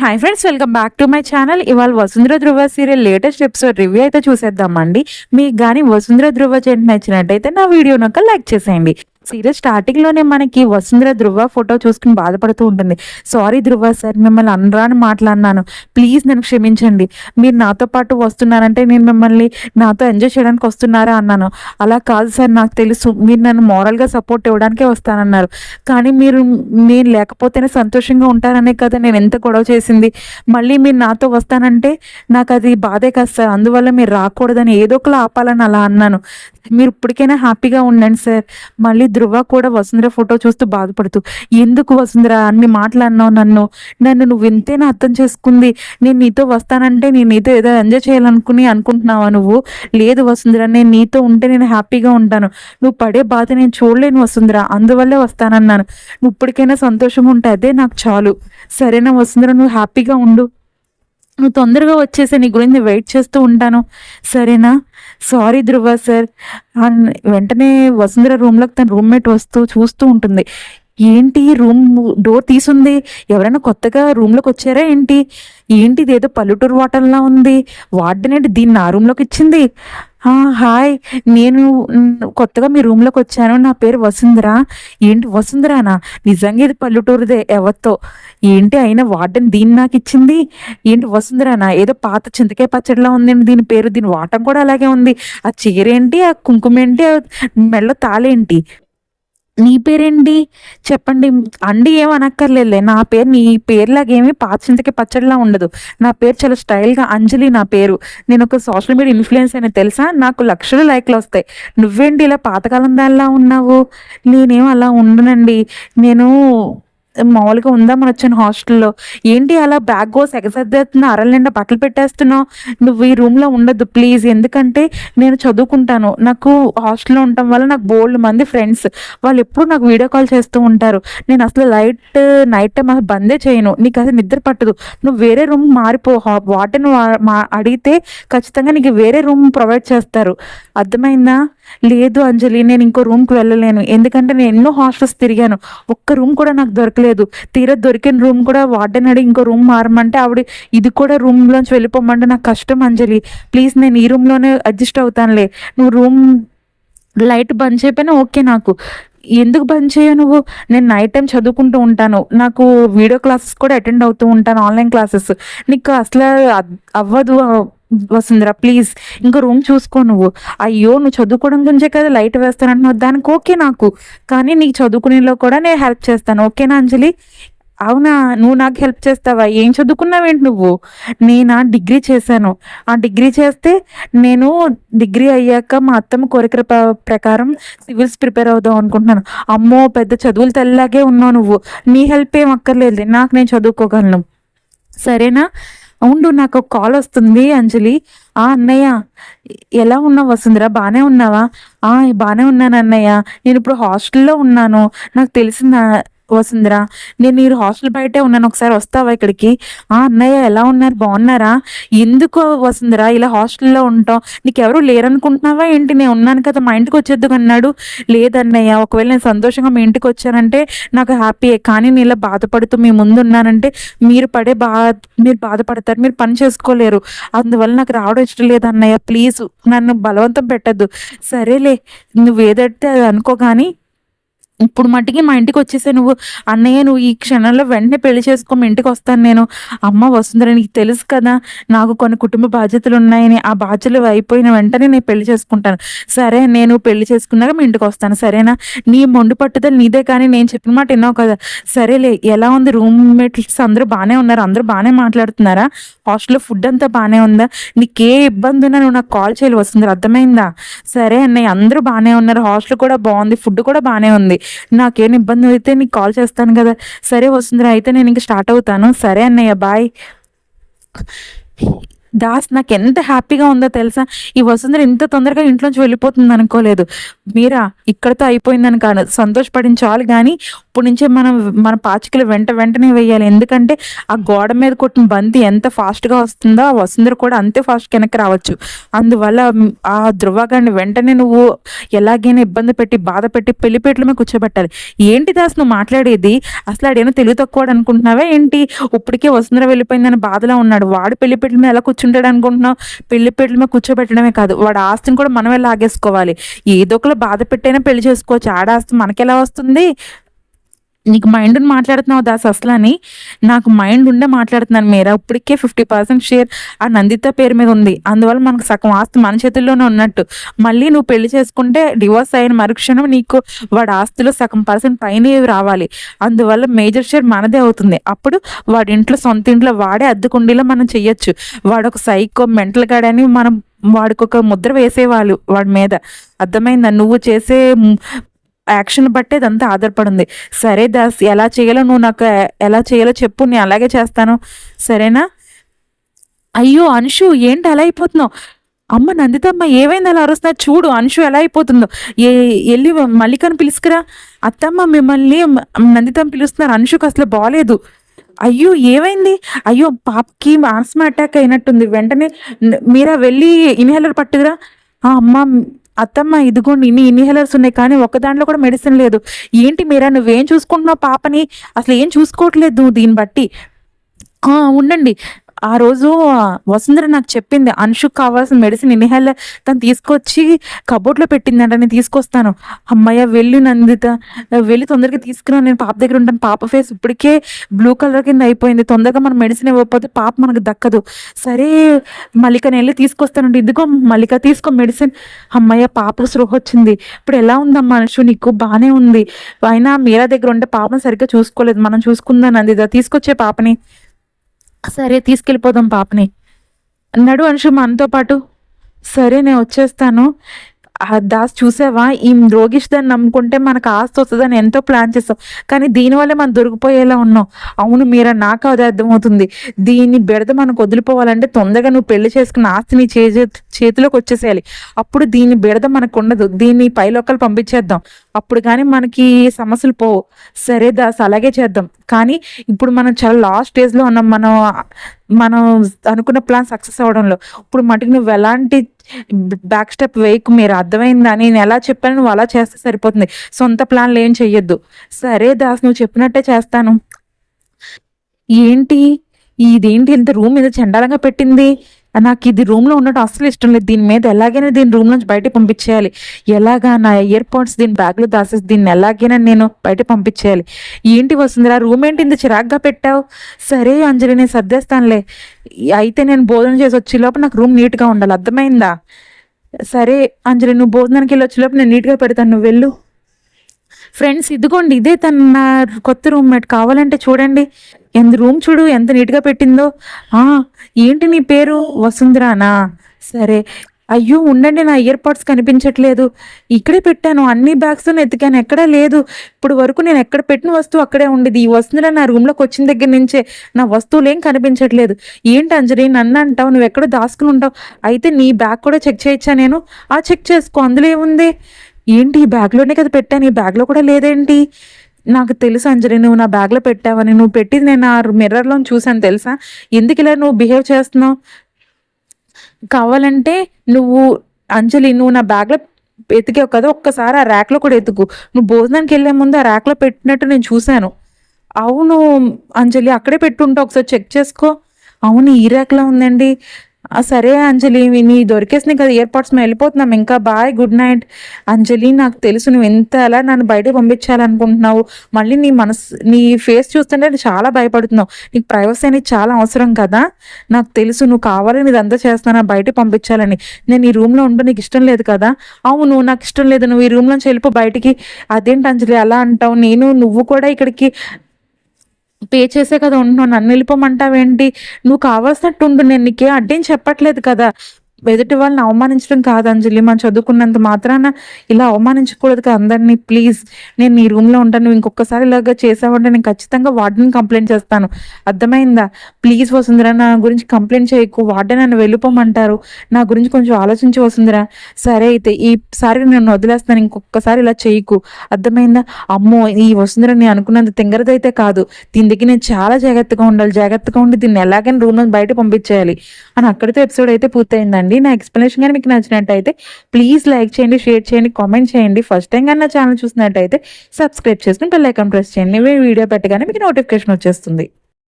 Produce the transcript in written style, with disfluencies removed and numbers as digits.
Hi friends, welcome back to my channel. ఇవాళ వసుంధర ధృవ serial latest episode review అయితే చూసేద్దామండి. మీకు కానీ వసుంధర ధృవ జంట నచ్చినట్టయితే నా వీడియోని ఒక లైక్ చేసేయండి. సీరియల్ స్టార్టింగ్ లోనే మనకి వసుంధర ధృవ ఫోటో చూసుకుని బాధపడుతూ ఉంటుంది. సారీ ధృవ సార్, మిమ్మల్ని అనరాని మాట్లాడినాను, ప్లీజ్ నన్ను క్షమించండి. మీరు నాతో పాటు వస్తున్నారంటే నేను మిమ్మల్ని నాతో ఎంజాయ్ చేయడానికి వస్తున్నారా అన్నాను. అలా కాదు సార్, నాకు తెలుసు మీరు నన్ను మోరల్గా సపోర్ట్ ఇవ్వడానికే వస్తానన్నారు. కానీ మీరు నేను లేకపోతేనే సంతోషంగా ఉంటారనే కదా నేను ఎంత గొడవ చేసింది. మళ్ళీ మీరు నాతో వస్తానంటే నాకు అది బాధే కదా సార్. అందువల్ల మీరు రాకూడదని ఏదో ఒకలా ఆపాలని అలా అన్నాను. మీరు ఇప్పటికైనా హ్యాపీగా ఉండండి సార్. మళ్ళీ ధృవ కూడా వసుంధర ఫోటో చూస్తూ బాధపడుతూ, ఎందుకు వసుంధర అన్ని మాట్లాడినావు, నన్ను నువ్వు ఇంతేనా అర్థం చేసుకుంది? నేను నీతో వస్తానంటే నేను నీతో ఏదో ఎంజాయ్ అనుకుంటున్నావా నువ్వు? లేదు వసుంధర, నేను నీతో ఉంటే నేను హ్యాపీగా ఉంటాను. నువ్వు పడే బాధ నేను చూడలేను వసుంధర, అందువల్లే వస్తానన్నాను. నువ్వు ఇప్పటికైనా సంతోషంగా ఉంటే అదే నాకు చాలు. సరేనా వసుంధర, నువ్వు హ్యాపీగా ఉండు. నువ్వు తొందరగా వచ్చేసి నీ గురించి వెయిట్ చేస్తూ ఉంటాను, సరేనా? సారీ ధృవ సార్. వెంటనే వసుంధర రూమ్లోకి తన రూమ్మేట్ వస్తూ చూస్తూ ఉంటుంది. ఏంటి రూమ్ డోర్ తీసుంది? ఎవరైనా కొత్తగా రూమ్లోకి వచ్చారా ఏంటి? ఏంటిది ఏదో పల్లెటూరు వాటర్లా ఉంది. వార్డెన్ ఏంటి దీన్ని నా రూమ్లోకి ఇచ్చింది? హాయ్, నేను కొత్తగా మీ రూమ్లోకి వచ్చాను, నా పేరు వసుంధర. ఏంటి వసుంధరానా? నిజంగా ఇది పల్లెటూరుదే ఎవరితో. ఏంటి అయినా వార్డెన్ దీన్ని నాకు ఇచ్చింది? ఏంటి వసుంధరానా? ఏదో పాత చింతకాయ పచ్చడిలా ఉంది దీని పేరు, దీని వాటం కూడా అలాగే ఉంది. ఆ చీరేంటి, ఆ కుంకుమ ఏంటి, మెళ్ళో తాళేంటి? నీ పేరేంటి చెప్పండి అండి? ఏం అనక్కర్లేదులే, నా పేరు నీ పేరులాగేమి పాచింతకి పచ్చడిలా ఉండదు. నా పేరు చాలా స్టైల్గా అంజలి నా పేరు. నేను ఒక సోషల్ మీడియా ఇన్ఫ్లుయెన్స్ అయినా తెలుసా? నాకు లక్షలు లైక్లు వస్తాయి. నువ్వేంటి ఇలా పాతకాలం దానిలా ఉన్నావు? నేనేం అలా ఉండనండి, నేను మామూలుగా ఉందామని వచ్చాను హాస్టల్లో. ఏంటి అలా బ్యాగ్ గోస్ ఎగసర్దేస్తున్నా, అరల నిండా బట్టలు పెట్టేస్తున్నావు? నువ్వు ఈ రూమ్లో ఉండొద్దు ప్లీజ్. ఎందుకంటే నేను చదువుకుంటాను, నాకు హాస్టల్లో ఉండటం వల్ల నాకు బోల్డ్ మంది ఫ్రెండ్స్, వాళ్ళు ఎప్పుడు నాకు వీడియో కాల్ చేస్తూ ఉంటారు. నేను అసలు నైట్ టైం అసలు బందే చేయను. నీకు అసలు నిద్ర పట్టదు. నువ్వు వేరే రూమ్ మారిపో. వాటిని అడిగితే ఖచ్చితంగా నీకు వేరే రూమ్ ప్రొవైడ్ చేస్తారు, అర్థమైందా? లేదు అంజలి, నేను ఇంకో రూమ్కి వెళ్ళలేను. ఎందుకంటే నేను ఎన్నో హాస్టల్స్ తిరిగాను, ఒక్క రూమ్ కూడా నాకు దొరకలేదు. తీరా దొరికిన రూమ్ కూడా వార్డెన్ అడిగి ఇంకో రూమ్ మారమంటే ఆవిడ ఇది కూడా రూమ్లోంచి వెళ్ళిపోమంటే నాకు కష్టం అంజలి, ప్లీజ్ నేను ఈ రూమ్లోనే అడ్జస్ట్ అవుతానులే. నువ్వు రూమ్ లైట్ బంద్ చేయకపోయినా ఓకే నాకు. ఎందుకు బంద్ చేయవు నువ్వు? నేను నైట్ టైం చదువుకుంటూ ఉంటాను, నాకు వీడియో క్లాసెస్ కూడా అటెండ్ అవుతూ ఉంటాను, ఆన్లైన్ క్లాసెస్. నీకు అసలు అవ్వదు వసుంధర, ప్లీజ్ ఇంకో రూమ్ చూసుకో నువ్వు. అయ్యో, నువ్వు చదువుకోవడం గురించే కదా లైట్ వేస్తానంటున్నావు, దానికి ఓకే నాకు. కానీ నీకు చదువుకునేలో కూడా నేను హెల్ప్ చేస్తాను, ఓకేనా అంజలి? అవునా, నువ్వు నాకు హెల్ప్ చేస్తావా? ఏం చదువుకున్నావేంటి నువ్వు? నేనా డిగ్రీ చేశాను. ఆ డిగ్రీ చేస్తే నేను డిగ్రీ అయ్యాక మా అత్తమ్మ కోరిక ప్రకారం సివిల్స్ ప్రిపేర్ అవుదాం అనుకుంటున్నాను. అమ్మో, పెద్ద చదువులు తెల్లాగే ఉన్నావు నువ్వు. నీ హెల్ప్ ఏం అక్కర్లేదు, నాకు నేను చదువుకోగలను, సరేనా? ఉండు, నాకు ఒక కాల్ వస్తుంది అంజలి. అన్నయ్య, ఎలా ఉన్నావు వసుంధర? బాగానే ఉన్నావా? బాగానే ఉన్నాను అన్నయ్య, నేను ఇప్పుడు హాస్టల్లో ఉన్నాను. నాకు తెలిసిన వసుంధర, నేను ఈ హాస్టల్ బయటే ఉన్నాను, ఒకసారి వస్తావా ఇక్కడికి? అన్నయ్య ఎలా ఉన్నారు, బాగున్నారా? ఎందుకు వసుంధర ఇలా హాస్టల్లో ఉంటావు? నీకెవరు లేరనుకుంటున్నావా ఏంటి? నేను ఉన్నాను కదా, మా ఇంటికి వచ్చేద్దు అన్నాడు. లేదన్నయ్య, ఒకవేళ నేను సంతోషంగా మీ ఇంటికి వచ్చానంటే నాకు హ్యాపీయే, కానీ నేను ఇలా బాధపడుతూ మీ ముందు ఉన్నానంటే మీరు మీరు బాధపడతారు, మీరు పని చేసుకోలేరు. అందువల్ల నాకు రావడం ఇష్టం లేదు అన్నయ్య, ప్లీజ్ నన్ను బలవంతం పెట్టద్దు. సరేలే, నువ్వు ఏదైతే అది అనుకో, కానీ ఇప్పుడు మట్టికి మా ఇంటికి వచ్చేసే నువ్వు. అన్నయ్య, నువ్వు ఈ క్షణంలో వెంటనే పెళ్లి చేసుకో, మీ ఇంటికి వస్తాను నేను. అమ్మ వసుంధర, నీకు తెలుసు కదా నాకు కొన్ని కుటుంబ బాధ్యతలు ఉన్నాయని, ఆ బాధ్యతలు అయిపోయిన వెంటనే నేను పెళ్లి చేసుకుంటాను. సరే, నేను పెళ్లి చేసుకున్నాక మీ ఇంటికి వస్తాను, సరేనా? నీ మొండి పట్టుదల నీదే, కానీ నేను చెప్పిన మాట విన్నావు కదా. సరేలే, ఎలా ఉంది రూమ్మేట్స్? అందరూ బాగానే ఉన్నారు? అందరూ బాగానే మాట్లాడుతున్నారా? హాస్టల్లో ఫుడ్ అంతా బాగానే ఉందా? నీకే ఇబ్బంది ఉన్నా నువ్వు నాకు కాల్ చేయాలి వసుంధర, అర్థమైందా? సరే అన్నయ్య, అందరూ బాగానే ఉన్నారు, హాస్టల్ కూడా బాగుంది, ఫుడ్ కూడా బాగానే ఉంది. నాకేం ఇబ్బంది అయితే నీకు కాల్ చేస్తాను కదా. సరే వసుంధర, అయితే నేను ఇంక స్టార్ట్ అవుతాను. సరే అన్నయ్య, బాయ్. దాస్ నాకెంత హ్యాపీగా ఉందో తెలుసా? ఈ వసుంధర ఇంత తొందరగా ఇంట్లోంచి వెళ్ళిపోతుంది అనుకోలేదు. మీరా ఇక్కడితో అయిపోయిందని కాదు, సంతోషపడించాలి గానీ, ఇప్పటి నుంచే మన పాచికలు వెంటనే వేయాలి. ఎందుకంటే, ఆ గోడ మీద కొట్టిన బంతి ఎంత ఫాస్ట్‌గా వస్తుందో, ఆ వసుంధర కూడా అంతే ఫాస్ట్‌గా వెనక్కి రావచ్చు. అందువల్ల ఆ ధృవ గాడిని వెంటనే నువ్వు ఎలాగైనా ఇబ్బంది పెట్టి, బాధ పెట్టి పెళ్లిపీటల మీద కూర్చోబెట్టాలి. ఏంటి దాస్ నువ్వు మాట్లాడేది? అసలు ఆడేమో తెలివి తక్కువోడు అనుకుంటున్నావా ఏంటి? ఇప్పటికే వసుంధర వెళ్ళిపోయిందని బాధలో ఉన్నాడు. వాడు పెళ్లిపీటల మీద ఎలా కూర్చుంటాడు అనుకుంటున్నావు? పెళ్లిపీటల మీద కూర్చోబెట్టడమే కాదు, వాడి ఆస్తిని కూడా మనమే లాగేసుకోవాలి. ఏదో ఒకలా బాధ పెట్టైనా పెళ్లి చేసుకోవచ్చు. ఆడ ఆస్తి మనకెలా వస్తుంది? నీకు మైండ్ మాట్లాడుతున్నావు దాస్ అసలని. నాకు మైండ్ ఉండే మాట్లాడుతున్నాను మీరా. ఇప్పటికే 50% షేర్ ఆ నందిత పేరు మీద ఉంది. అందువల్ల మనకు సగం ఆస్తి మన చేతుల్లోనే ఉన్నట్టు. మళ్ళీ నువ్వు పెళ్లి చేసుకుంటే డివోర్స్ అయిన మరుక్షణం నీకు వాడి ఆస్తిలో సగం పర్సెంట్ పైన రావాలి. అందువల్ల మేజర్ షేర్ మనదే అవుతుంది. అప్పుడు వాడి ఇంట్లో సొంత ఇంట్లో వాడే అద్దెకుండీలో మనం చెయ్యొచ్చు. వాడొక సైకో మెంటల్ గాడని మనం వాడికి ఒక ముద్ర వేసేవాళ్ళు వాడి మీద. అర్థమైందా? నువ్వు చేసే యాక్షన్ బట్టే అదంతా ఆధారపడింది. సరే దాస్, ఎలా చేయాలో నువ్వు నాకు ఎలా చేయాలో చెప్పు, నేను అలాగే చేస్తాను. సరేనా? అయ్యో అంశు, ఏంటి అలా అయిపోతున్నావు? అమ్మ నందితమ్మ, ఏమైంది అలా అరుస్తున్నా? చూడు అంశు ఎలా అయిపోతుందో. ఏ వెళ్ళి మల్లికను పిలుసుకురా. అత్తమ్మ మిమ్మల్ని నందితమ్మ పిలుస్తున్నారు. అంశుకు అసలు బాలేదు. అయ్యో ఏమైంది? అయ్యో పాపకి ఆస్మా అటాక్ అయినట్టుంది. వెంటనే మీరా వెళ్ళి ఇన్హేలర్ పట్టుకురా. అమ్మ అత్తమ్మ ఇదిగోండి ఇన్ని ఇన్హేలర్స్ ఉన్నాయి, కానీ ఒక దాంట్లో కూడా మెడిసిన్ లేదు. ఏంటి మీరా నువ్వేం చూసుకుంటున్నావు పాపని? అసలు ఏం చూసుకోవట్లేదు నువ్వు దీన్ని బట్టి. ఉండండి. ఆ రోజు వసుంధర నాకు చెప్పింది, అంశుకు కావాల్సిన మెడిసిన్ ఇన్హేలర్ తను తీసుకొచ్చి కబోర్డ్లో పెట్టిందంట, నేను తీసుకొస్తాను. అమ్మయ్య వెళ్ళి నందిత, వెళ్ళి తొందరగా తీసుకురా, నేను పాప దగ్గర ఉంటాను. పాప ఫేస్ ఇప్పటికే బ్లూ కలర్ కింద అయిపోయింది. తొందరగా మనం మెడిసిన్ ఇవ్వకపోతే పాప మనకు దక్కదు. సరే మల్లికని వెళ్ళి తీసుకొస్తానండి. ఇదిగో మల్లిక తీసుకో మెడిసిన్. అమ్మయ్య పాపకు స్పృహ వచ్చింది. ఇప్పుడు ఎలా ఉందమ్మా అంశు? నీకు బాగానే ఉంది. అయినా మీరా దగ్గర ఉంటే పాపను సరిగ్గా చూసుకోలేదు, మనం చూసుకుందా నందిత. తీసుకొచ్చే పాపని. సరే తీసుకెళ్ళిపోదాం పాపని. నడు అంశు మనతో పాటు. సరే నేను వచ్చేస్తాను. దాస్ చూసావా, ఈ రోగిష్ దాన్ని నమ్ముకుంటే మనకు ఆస్తి వస్తుందని ఎంతో ప్లాన్ చేస్తాం, కానీ దీనివల్లే మనం దొరికిపోయేలా ఉన్నాం. అవును మీరా, నాకు అది అర్థమవుతుంది. దీన్ని బెడద మనకు వదిలిపోవాలంటే తొందరగా నువ్వు పెళ్లి చేసుకున్న ఆస్తి నీ చేతిలోకి వచ్చేసేయాలి. అప్పుడు దీని బెడద మనకు ఉండదు. దీన్ని పైలోకలు పంపించేద్దాం. అప్పుడు కానీ మనకి సమస్యలు పోవు. సరే దాస్ అలాగే చేద్దాం. కానీ ఇప్పుడు మనం చాలా లాస్ట్ స్టేజ్లో ఉన్నాం. మనం అనుకున్న ప్లాన్ సక్సెస్ అవడంలో. ఇప్పుడు మటుకు నువ్వు ఎలాంటి బ్యాక్ స్టెప్ వేయకు. మీరు అర్థమైందా? నేను ఎలా చెప్పాను నువ్వు అలా చేస్తే సరిపోతుంది. సొంత ప్లాన్లు ఏం చెయ్యొద్దు. సరే దాస్, నువ్వు చెప్పినట్టే చేస్తాను. ఏంటి ఇదేంటి ఇంత రూమ్ మీద చండాలంగా పెట్టింది? నాకు ఇది రూమ్లో ఉన్నట్టు అస్సలు ఇష్టం లేదు. దీని మీద ఎలాగైనా దీని రూమ్ నుంచి బయట పంపించేయాలి. ఎలాగా నా ఇయర్ పోడ్స్ దీని బ్యాగ్లో దాసేసి దీన్ని ఎలాగైనా నేను బయట పంపించేయాలి. ఏంటి వస్తుంది రూమ్ ఏంటి ఇంత చిరాగ్గా పెట్టావు? సరే అంజలి, నేను సర్దేస్తానులే. అయితే నేను భోజనం చేసి వచ్చేలోపు నాకు రూమ్ నీట్గా ఉండాలి, అర్థమైందా? సరే అంజలి, నువ్వు భోజనానికి వెళ్ళి వచ్చేలోపు నేను నీట్గా పెడతాను, నువ్వు వెళ్ళు. ఫ్రెండ్స్ ఇదిగోండి, ఇదే తన కొత్త రూమ్మేట్. కావాలంటే చూడండి, రూమ్ చూడు ఎంత నీట్గా పెట్టిందో. ఏంటి నీ పేరు? వసుంధరానా? సరే. అయ్యో ఉండండి, నా ఇయర్ పాడ్స్ కనిపించట్లేదు. ఇక్కడే పెట్టాను, అన్ని బ్యాగ్స్ ఎతికాను, ఎక్కడా లేదు. ఇప్పుడు వరకు నేను ఎక్కడ పెట్టిన వస్తువు అక్కడే ఉండేది. ఈ వసుంధర నా రూమ్లోకి వచ్చిన దగ్గర నుంచే నా వస్తువులు ఏం కనిపించట్లేదు. ఏంటి అంజలి నన్ను అంటావు? నువ్వు ఎక్కడో దాచుకుని ఉంటావు. అయితే నీ బ్యాగ్ కూడా చెక్ చేయొచ్చా నేను? చెక్ చేసుకో, అందులో ఏముంది? ఏంటి ఈ బ్యాగ్లోనే కదా పెట్టాను, ఈ బ్యాగ్లో కూడా లేదేంటి? నాకు తెలుసు అంజలి, నువ్వు నా బ్యాగ్లో పెట్టావని. నువ్వు పెట్టింది నేను ఆ మిర్రర్లో చూసాను తెలుసా? ఎందుకు ఇలా నువ్వు బిహేవ్ చేస్తున్నావు? కావాలంటే నువ్వు అంజలి, నువ్వు నా బ్యాగ్లో ఎతికావు కదా, ఒక్కసారి ఆ ర్యాక్లో కూడా ఎతుకు. నువ్వు భోజనానికి వెళ్ళే ముందు ఆ ర్యాక్లో పెట్టినట్టు నేను చూశాను. అవును అంజలి, అక్కడే పెట్టుంటా, ఒకసారి చెక్ చేసుకో. అవును ఈ ర్యాక్లో ఉందండి. సరే అంజలి, నీ దొరికేసినాయి కదా ఇయర్ పాడ్స్, మేము వెళ్ళిపోతున్నాం ఇంకా. Bye, good night. అంజలి, నాకు తెలుసు నువ్వు ఎంత అలా నన్ను బయట పంపించాలనుకుంటున్నావు. మళ్ళీ నీ ఫేస్ చూస్తుంటే చాలా భయపడుతున్నావు. నీకు ప్రైవసీ అనేది చాలా అవసరం కదా. నాకు తెలుసు నువ్వు కావాలని ఇదంతా చేస్తానా బయట పంపించాలని. నేను ఈ రూమ్లో ఉంటూ నీకు ఇష్టం లేదు కదా. అవును నాకు ఇష్టం లేదు, నువ్వు ఈ రూమ్ నుంచి వెళ్ళిపో బయటికి. అదేంటి అంజలి అలా అంటావు? నువ్వు కూడా ఇక్కడికి పే చేసే కదా ఉంటున్నావు, నన్ను వెళ్ళిపోమంటావేంటి? నువ్వు కావాల్సినట్టు ఉండు, నేను నీకే అడ్డేం చెప్పట్లేదు కదా. ఎదుటి వాళ్ళని అవమానించడం కాదు అంజలి, మనం చదువుకున్నంత మాత్రాన ఇలా అవమానించకూడదు కదా అందరినీ. ప్లీజ్, నేను నీ రూమ్లో ఉంటాను, నువ్వు ఇంకొకసారి ఇలాగా చేసావంటే నేను ఖచ్చితంగా వార్డెన్ కంప్లైంట్ చేస్తాను, అర్థమైందా? ప్లీజ్ వసుంధర, నా గురించి కంప్లైంట్ చేయకు, వార్డెన్ నన్ను వెళ్ళిపోమంటారు, నా గురించి కొంచెం ఆలోచించి వసుంధర. సరే అయితే ఈసారి నేను వదిలేస్తాను, ఇంకొకసారి ఇలా చేయకు, అర్థమైందా? అమ్మో, ఈ వసుంధర నేను అనుకున్నంత తింగరదైతే కాదు, దీని దగ్గర నేను చాలా జాగ్రత్తగా ఉండాలి, జాగ్రత్తగా ఉండి దీన్ని ఎలాగైనా రూమ్ నుంచి బయట పంపించేయాలి అని అక్కడితో ఎపిసోడ్ అయితే పూర్తయిందండి. నా ఎక్స్ప్లెనేషన్ కానీ మీకు నచ్చినట్టయితే ప్లీజ్ లైక్ చేయండి, షేర్ చేయండి, కామెంట్ చేయండి. ఫస్ట్ టైం కానీ నా ఛానల్ చూసినట్టయితే సబ్స్క్రైబ్ చేసుకుని బెల్ ఐకాన్ ప్రెస్ చేయండి. వీడియో పెట్టగానే మీకు నోటిఫికేషన్ వచ్చేస్తుంది.